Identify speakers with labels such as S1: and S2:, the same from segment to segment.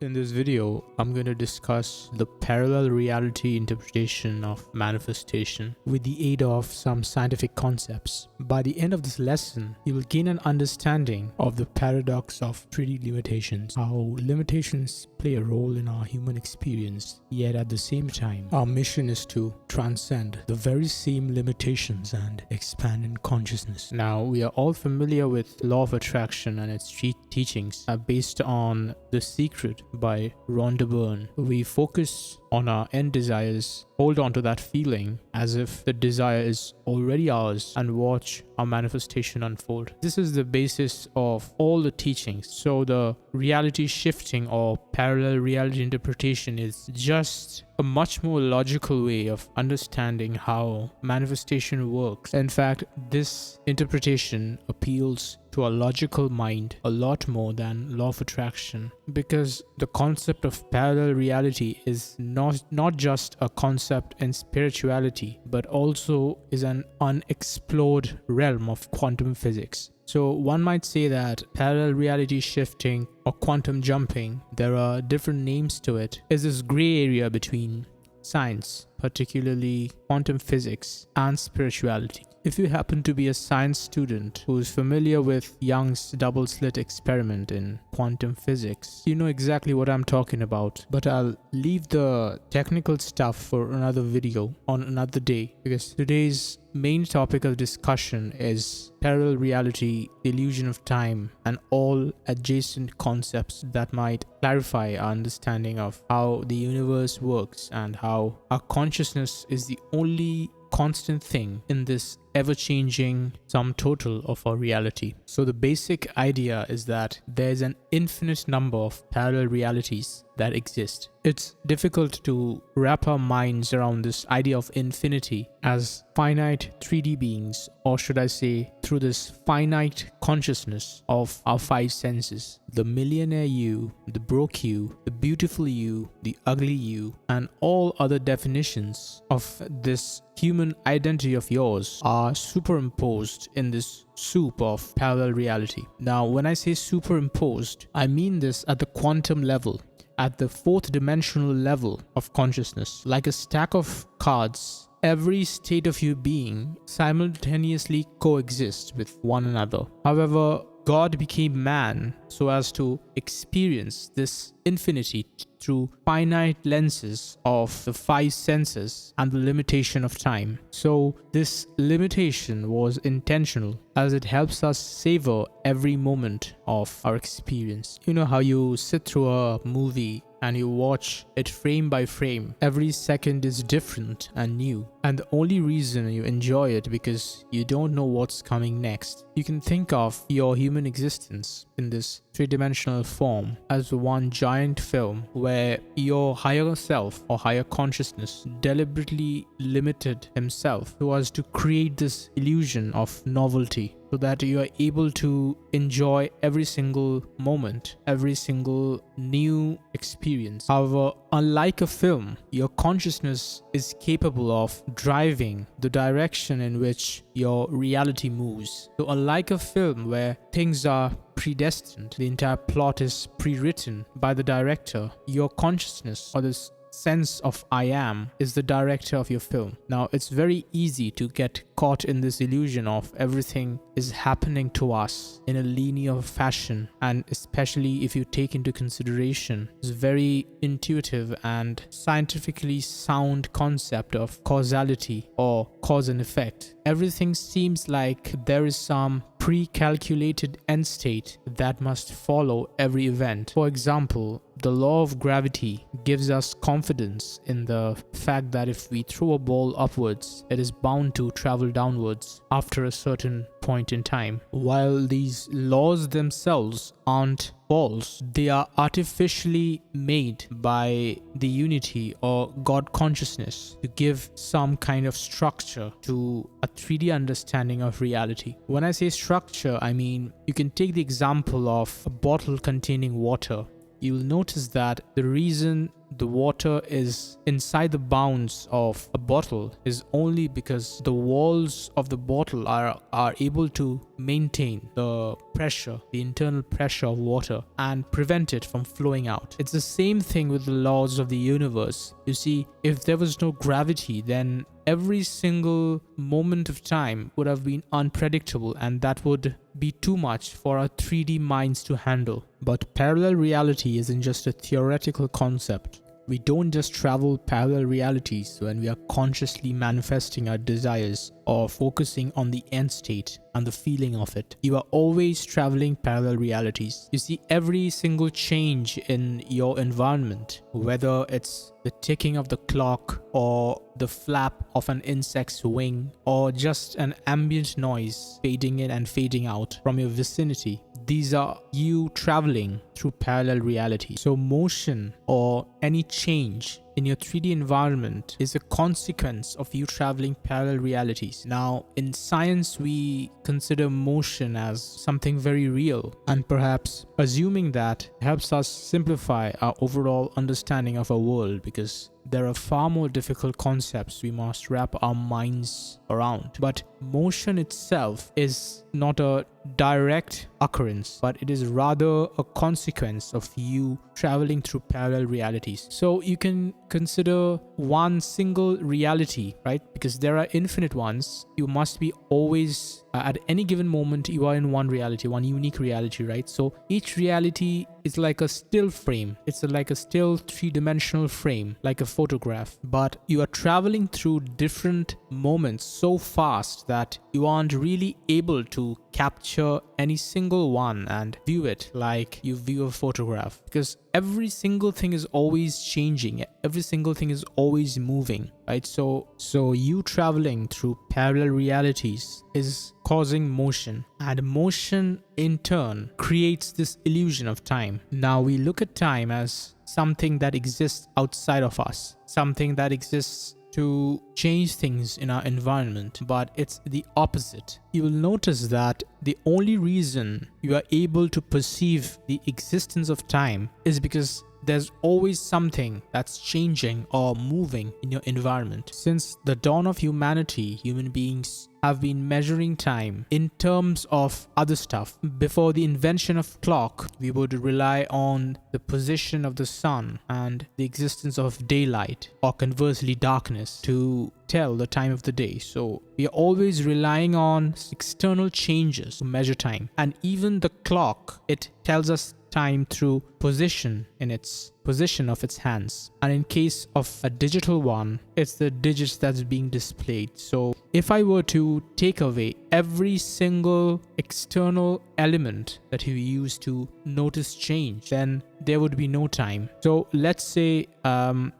S1: In this video, I'm going to discuss the parallel reality interpretation of manifestation with the aid of some scientific concepts. By the end of this lesson, you will gain an understanding of the paradox of 3D limitations, how limitations play a role in our human experience, yet at the same time, our mission is to transcend the very same limitations and expand in consciousness. Now, we are all familiar with law of attraction and its teachings based on The Secret by Rhonda Byrne. We focus on our end desires, hold on to that feeling as if the desire is already ours, and watch our manifestation unfold. This is the basis of all the teachings. So the reality shifting or parallel reality interpretation is just a much more logical way of understanding how manifestation works. In fact, this interpretation appeals to a logical mind a lot more than law of attraction, because the concept of parallel reality is not just a concept in spirituality, but also is an unexplored realm of quantum physics. So one might say that parallel reality shifting or quantum jumping, there are different names to it, is this gray area between science, particularly quantum physics, and spirituality. If you happen to be a science student who is familiar with Young's double slit experiment in quantum physics, you know exactly what I'm talking about. But I'll leave the technical stuff for another video on another day, because today's main topic of discussion is parallel reality, illusion of time, and all adjacent concepts that might clarify our understanding of how the universe works and how our consciousness is the only constant thing in this ever-changing sum total of our reality. So the basic idea is that there's an infinite number of parallel realities that exist. It's difficult to wrap our minds around this idea of infinity as finite 3D beings, or should I say through this finite consciousness of our five senses: the millionaire you, the broke you, the beautiful you, the ugly you, and all other definitions of this human identity of yours are superimposed in this soup of parallel reality. Now, when I say superimposed, I mean this at the quantum level, at the fourth dimensional level of consciousness. Like a stack of cards, every state of your being simultaneously coexists with one another. However, God became man so as to experience this infinity through finite lenses of the five senses and the limitation of time. So this limitation was intentional, as it helps us savor every moment of our experience. You know how you sit through a movie and you watch it frame by frame. Every second is different and new, and the only reason you enjoy it because you don't know what's coming next. You can think of your human existence in this three-dimensional form as one giant film where your higher self or higher consciousness deliberately limited himself so as to create this illusion of novelty, so that you are able to enjoy every single moment, every single new experience. However, unlike a film, your consciousness is capable of driving the direction in which your reality moves. So unlike a film where things are predestined, the entire plot is pre-written by the director, your consciousness, or this sense of I am, is the director of your film. Now, it's very easy to get caught in this illusion of everything is happening to us in a linear fashion, and especially if you take into consideration this very intuitive and scientifically sound concept of causality or cause and effect. Everything seems like there is some pre-calculated end state that must follow every event. For example, the law of gravity gives us confidence in the fact that if we throw a ball upwards, it is bound to travel downwards after a certain point in time. While these laws themselves aren't false, they are artificially made by the unity or God consciousness to give some kind of structure to a 3D understanding of reality. When I say structure, I mean you can take the example of a bottle containing water. You will notice that the reason the water is inside the bounds of a bottle is only because the walls of the bottle are able to maintain the pressure, the internal pressure of water, and prevent it from flowing out. It's the same thing with the laws of the universe. You see, if there was no gravity, then every single moment of time would have been unpredictable, and that would be too much for our 3D minds to handle. But parallel reality isn't just a theoretical concept. We don't just travel parallel realities when we are consciously manifesting our desires or focusing on the end state and the feeling of it. You are always traveling parallel realities. You see, every single change in your environment, whether it's the ticking of the clock or the flap of an insect's wing or just an ambient noise fading in and fading out from your vicinity, these are you traveling through parallel reality. So motion or any change in your 3D environment is a consequence of you traveling parallel realities. Now, in science, we consider motion as something very real, and perhaps assuming that helps us simplify our overall understanding of our world, because there are far more difficult concepts we must wrap our minds around. But motion itself is not a direct occurrence, but it is rather a consequence of you traveling through parallel realities. So you can consider one single reality, right? Because there are infinite ones. You must be always at any given moment you are in one reality, one unique reality, right? So each reality is like a still frame. It's like a still three-dimensional frame, like a photograph. But you are traveling through different moments so fast that you aren't really able to capture any single one and view it like you view a photograph, because every single thing is always changing, every single thing is always moving, right? So you traveling through parallel realities is causing motion, and motion in turn creates this illusion of time. Now we look at time as something that exists outside of us, something that exists to change things in our environment, but it's the opposite. You will notice that the only reason you are able to perceive the existence of time is because there's always something that's changing or moving in your environment. Since the dawn of humanity, human beings have been measuring time in terms of other stuff. Before the invention of clock, we would rely on the position of the sun and the existence of daylight, or conversely darkness, to tell the time of the day. So we are always relying on external changes to measure time. And even the clock, it tells us time through position in its position of its hands, and in case of a digital one, it's the digits that's being displayed. So if I were to take away every single external element that you use to notice change, then there would be no time. So let's say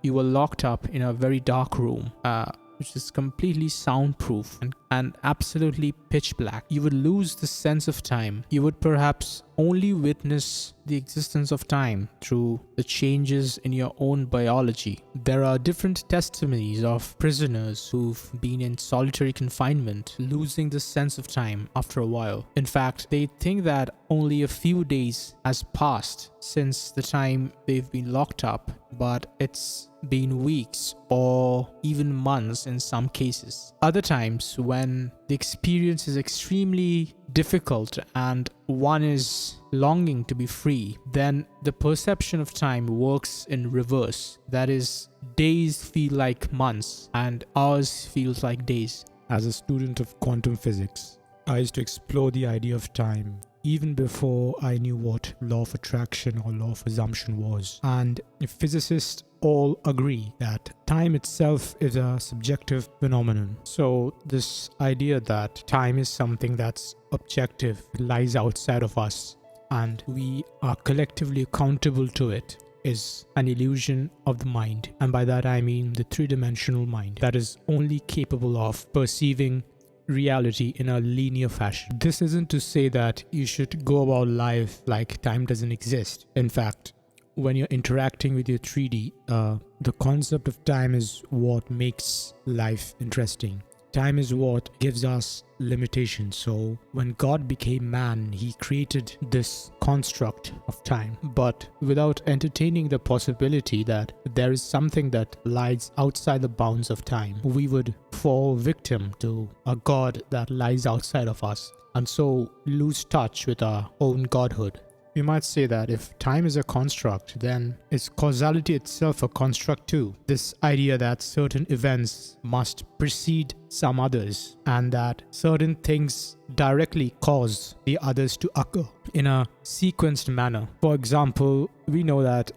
S1: you were locked up in a very dark room, which is completely soundproof and absolutely pitch black. You would lose the sense of time. You would perhaps only witness the existence of time through the changes in your own biology. There are different testimonies of prisoners who've been in solitary confinement losing the sense of time after a while. In fact, they think that only a few days has passed since the time they've been locked up, but it's been weeks or even months in some cases. Other times, when the experience is extremely difficult and one is longing to be free, then the perception of time works in reverse. That is, days feel like months and hours feels like days.
S2: As a student of quantum physics, I used to explore the idea of time even before I knew what law of attraction or law of assumption was. And physicists all agree that time itself is a subjective phenomenon. So this idea that time is something that's objective, lies outside of us, and we are collectively accountable to it, is an illusion of the mind. And by that I mean the three-dimensional mind that is only capable of perceiving reality in a linear fashion. This isn't to say that you should go about life like time doesn't exist. In fact, when you're interacting with your 3D, the concept of time is what makes life interesting. time is what gives us limitations. So when God became man, he created this construct of time, but without entertaining the possibility that there is something that lies outside the bounds of time, we would fall victim to a God that lies outside of us, and so lose touch with our own godhood. We might say that if time is a construct, then is causality itself a construct too? This idea that certain events must precede some others and that certain things directly cause the others to occur in a sequenced manner. For example, we know that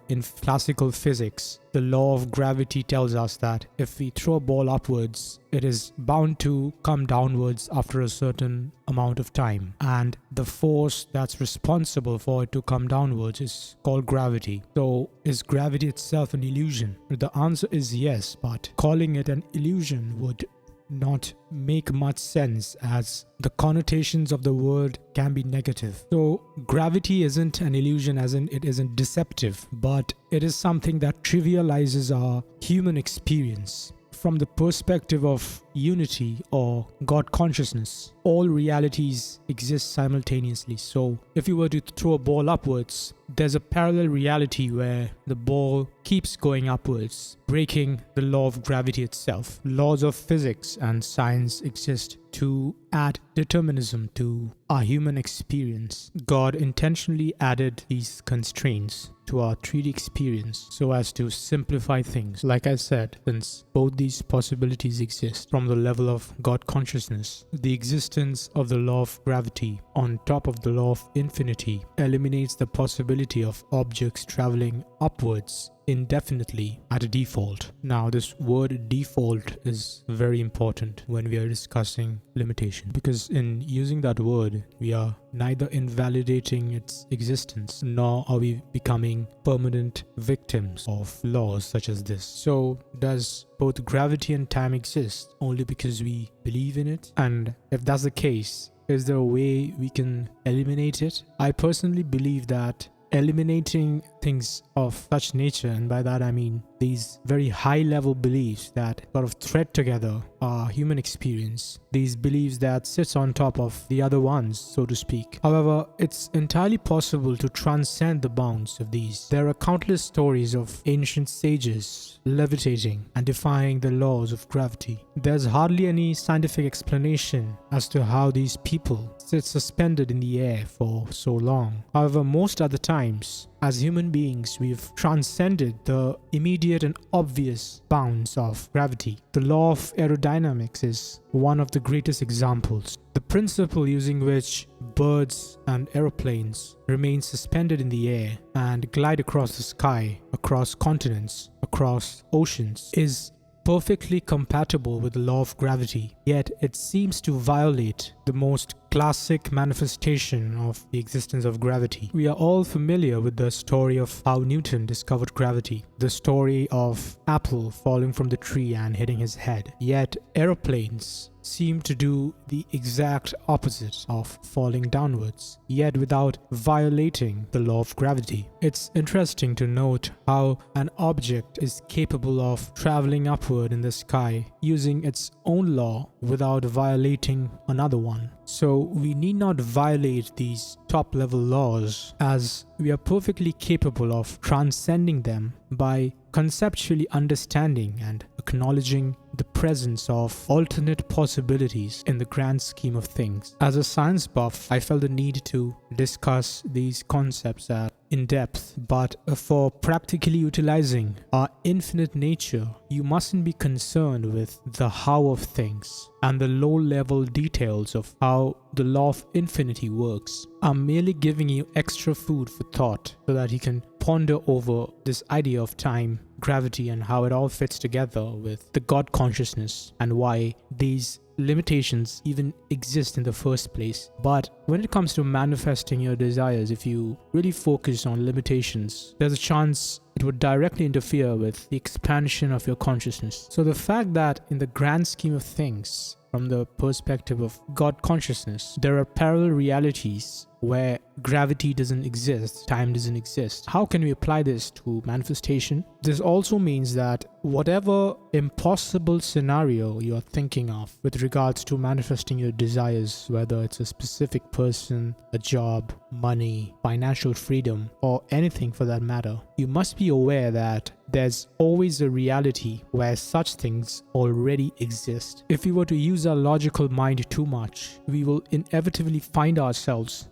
S2: in classical physics, the law of gravity tells us that if we throw a ball upwards, it is bound to come downwards after a certain amount of time. And the force that's responsible for it to come downwards is called gravity. So is gravity itself an illusion? The answer is yes, but calling it an illusion would not make much sense, as the connotations of the word can be negative. So gravity isn't an illusion as in it isn't deceptive, but it is something that trivializes our human experience. From the perspective of unity or God consciousness, all realities exist simultaneously. So if you were to throw a ball upwards, there's a parallel reality where the ball keeps going upwards, breaking the law of gravity itself. Laws of physics and science exist to add determinism to our human experience. God intentionally added these constraints to our 3D experience so as to simplify things. Like I said, since both these possibilities exist from the level of God consciousness, the existence of the law of gravity on top of the law of infinity eliminates the possibility of objects traveling upwards indefinitely at a default. Now, this word default is very important when we are discussing limitation, because in using that word, we are neither invalidating its existence nor are we becoming permanent victims of laws such as this. So, does both gravity and time exist only because we believe in it? And if that's the case, is there a way we can eliminate it? I personally believe that eliminating things of such nature, and by that I mean these very high level beliefs that sort of thread together our human experience, these beliefs that sits on top of the other ones, so to speak. However, it's entirely possible to transcend the bounds of these. There are countless stories of ancient sages levitating and defying the laws of gravity. There's hardly any scientific explanation as to how these people sit suspended in the air for so long. However, most other times, as human beings, we've transcended the immediate and obvious bounds of gravity. The law of aerodynamics is one of the greatest examples. The principle using which birds and aeroplanes remain suspended in the air and glide across the sky, across continents, across oceans, is perfectly compatible with the law of gravity, yet it seems to violate the most classic manifestation of the existence of gravity. We are all familiar with the story of how Newton discovered gravity, the story of apple falling from the tree and hitting his head. Yet aeroplanes seem to do the exact opposite of falling downwards, yet without violating the law of gravity. It's interesting to note how an object is capable of traveling upward in the sky using its own law without violating another one. So we need not violate these top level laws, as we are perfectly capable of transcending them by conceptually understanding and acknowledging the presence of alternate possibilities in the grand scheme of things. As a science buff, I felt the need to discuss these concepts in depth, but for practically utilizing our infinite nature, you mustn't be concerned with the how of things and the low-level details of how the law of infinity works. I'm merely giving you extra food for thought so that you can ponder over this idea of time, gravity, and how it all fits together with the God consciousness and why these limitations even exist in the first place. But when it comes to manifesting your desires, if you really focus on limitations, there's a chance it would directly interfere with the expansion of your consciousness. So the fact that in the grand scheme of things, from the perspective of God consciousness, there are parallel realities where
S1: gravity doesn't exist, time doesn't exist. How can we apply this to manifestation? This also means that whatever impossible scenario you're thinking of with regards to manifesting your desires, whether it's a specific person, a job, money, financial freedom, or anything for that matter, you must be aware that there's always a reality where such things already exist. If we were to use our logical mind too much, we will inevitably find ourselves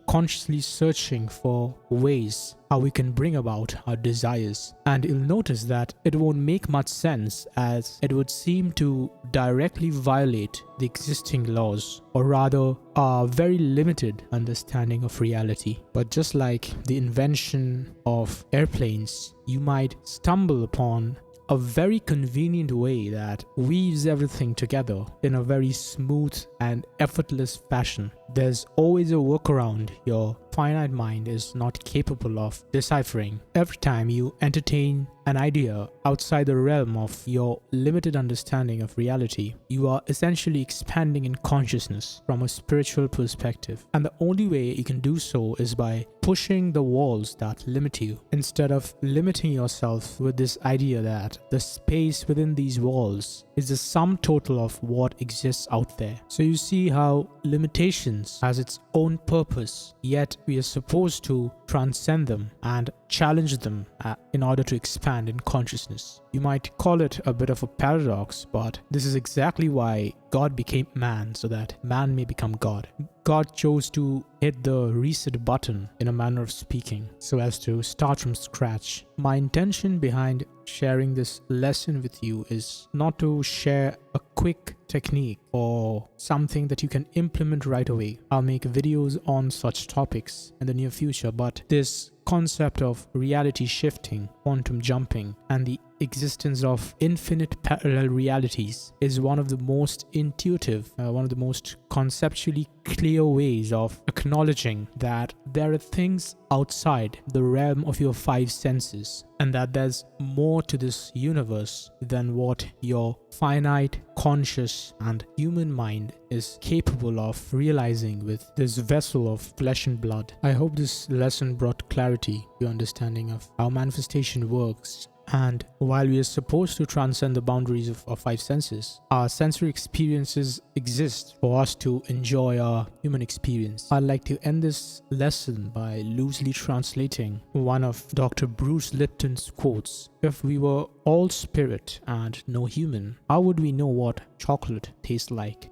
S1: consciously searching for ways how we can bring about our desires. And you'll notice that it won't make much sense, as it would seem to directly violate the existing laws, or rather our very limited understanding of reality. But just like the invention of airplanes, you might stumble upon a very convenient way that weaves everything together in a very smooth and effortless fashion. There's always a workaround your finite mind is not capable of deciphering. Every time you entertain an idea outside the realm of your limited understanding of reality, you are essentially expanding in consciousness from a spiritual perspective. And the only way you can do so is by pushing the walls that limit you, instead of limiting yourself with this idea that the space within these walls is the sum total of what exists out there. So you see how limitations has its own purpose, yet we are supposed to transcend them and challenge them in order to expand in consciousness. You might call it a bit of a paradox, but this is exactly why God became man, so that man may become God. God chose to hit the reset button, in a manner of speaking, so as to start from scratch. My intention behind sharing this lesson with you is not to share a quick technique or something that you can implement right away. I'll make videos on such topics in the near future, but this concept of reality shifting, quantum jumping, and the existence of infinite parallel realities is one of the most intuitive, one of the most conceptually clear ways of acknowledging that there are things outside the realm of your five senses, and that there's more to this universe than what your finite, conscious, and human mind is capable of realizing with this vessel of flesh and blood. I hope this lesson brought clarity to your understanding of how manifestation works. And while we are supposed to transcend the boundaries of our five senses, our sensory experiences exist for us to enjoy our human experience. I'd like to end this lesson by loosely translating one of Dr. Bruce Lipton's quotes. If we were all spirit and no human, how would we know what chocolate tastes like?